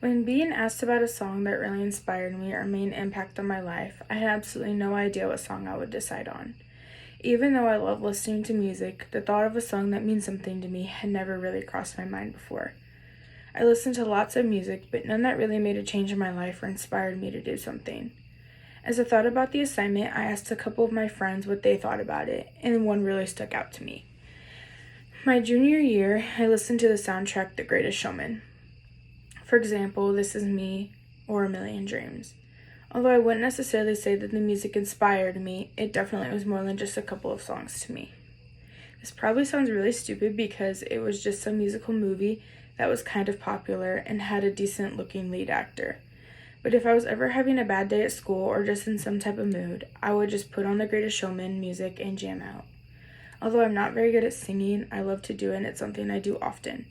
When being asked about a song that really inspired me or made an impact on my life, I had absolutely no idea what song I would decide on. Even though I love listening to music, the thought of a song that means something to me had never really crossed my mind before. I listened to lots of music, but none that really made a change in my life or inspired me to do something. As I thought about the assignment, I asked a couple of my friends what they thought about it, and one really stuck out to me. My junior year, I listened to the soundtrack The Greatest Showman. For example, This Is Me or A Million Dreams. Although I wouldn't necessarily say that the music inspired me, it definitely was more than just a couple of songs to me. This probably sounds really stupid because it was just some musical movie that was kind of popular and had a decent looking lead actor. But if I was ever having a bad day at school or just in some type of mood, I would just put on The Greatest Showman music and jam out. Although I'm not very good at singing, I love to do it and it's something I do often.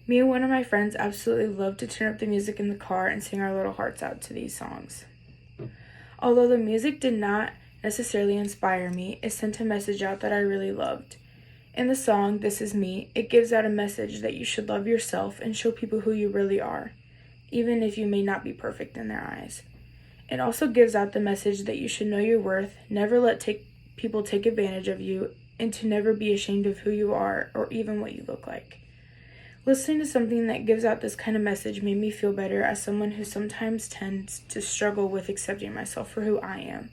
Me and one of my friends absolutely love to turn up the music in the car and sing our little hearts out to these songs. Although the music did not necessarily inspire me, it sent a message out that I really loved. In the song, This Is Me, it gives out a message that you should love yourself and show people who you really are, even if you may not be perfect in their eyes. It also gives out the message that you should know your worth, never let people take advantage of you, and to never be ashamed of who you are or even what you look like. Listening to something that gives out this kind of message made me feel better as someone who sometimes tends to struggle with accepting myself for who I am.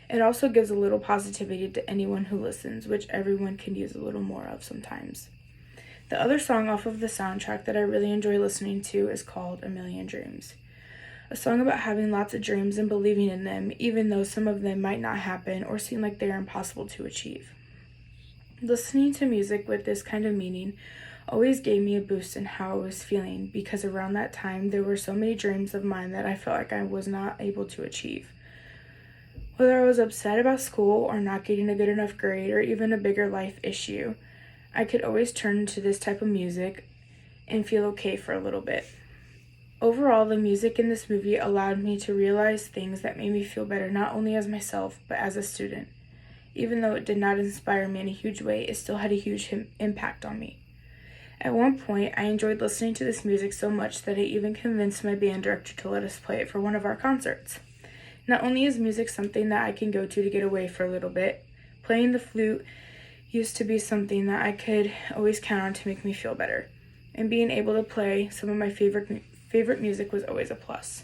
It also gives a little positivity to anyone who listens, which everyone can use a little more of sometimes. The other song off of the soundtrack that I really enjoy listening to is called A Million Dreams. A song about having lots of dreams and believing in them, even though some of them might not happen or seem like they are impossible to achieve. Listening to music with this kind of meaning always gave me a boost in how I was feeling because around that time there were so many dreams of mine that I felt like I was not able to achieve. Whether I was upset about school or not getting a good enough grade or even a bigger life issue, I could always turn to this type of music and feel okay for a little bit. Overall, the music in this movie allowed me to realize things that made me feel better not only as myself, but as a student. Even though it did not inspire me in a huge way, it still had a huge impact on me. At one point, I enjoyed listening to this music so much that I even convinced my band director to let us play it for one of our concerts. Not only is music something that I can go to get away for a little bit, playing the flute used to be something that I could always count on to make me feel better, and being able to play some of my favorite music was always a plus.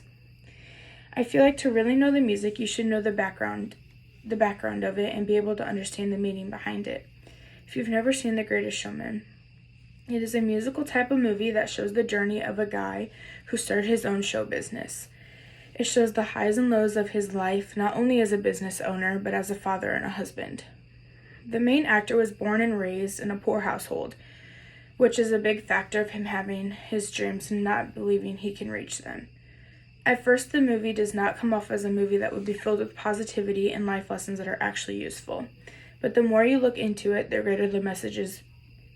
I feel like to really know the music, you should know the background of it and be able to understand the meaning behind it. If you've never seen The Greatest Showman, it is a musical type of movie that shows the journey of a guy who started his own show business. It shows the highs and lows of his life, not only as a business owner, but as a father and a husband. The main actor was born and raised in a poor household, which is a big factor of him having his dreams and not believing he can reach them. At first, the movie does not come off as a movie that would be filled with positivity and life lessons that are actually useful. But the more you look into it, the greater the messages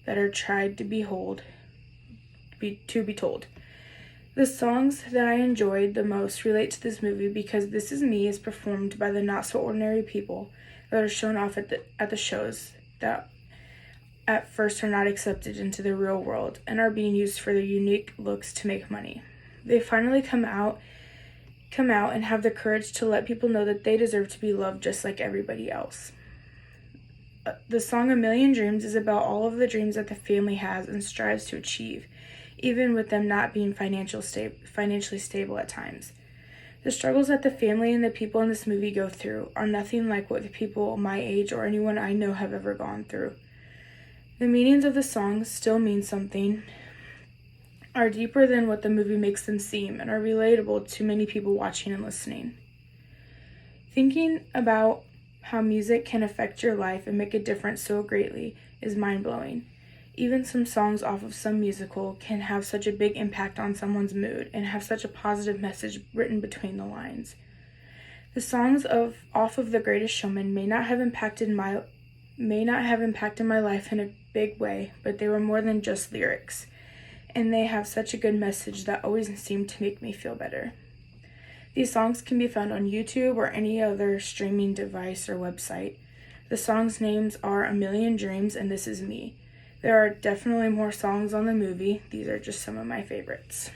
that are tried to be told. The songs that I enjoyed the most relate to this movie because This Is Me is performed by the not-so-ordinary people that are shown off at the shows that at first are not accepted into the real world and are being used for their unique looks to make money. They finally come out and have the courage to let people know that they deserve to be loved just like everybody else. The song A Million Dreams is about all of the dreams that the family has and strives to achieve, even with them not being financially stable at times. The struggles that the family and the people in this movie go through are nothing like what the people my age or anyone I know have ever gone through. The meanings of the songs still mean something, are deeper than what the movie makes them seem, and are relatable to many people watching and listening. Thinking about how music can affect your life and make a difference so greatly is mind-blowing. Even some songs off of some musical can have such a big impact on someone's mood and have such a positive message written between the lines. The songs off of The Greatest Showman may not have impacted my life in a big way, but they were more than just lyrics, and they have such a good message that always seemed to make me feel better. These songs can be found on YouTube or any other streaming device or website. The songs' names are A Million Dreams and This Is Me. There are definitely more songs on the movie. These are just some of my favorites.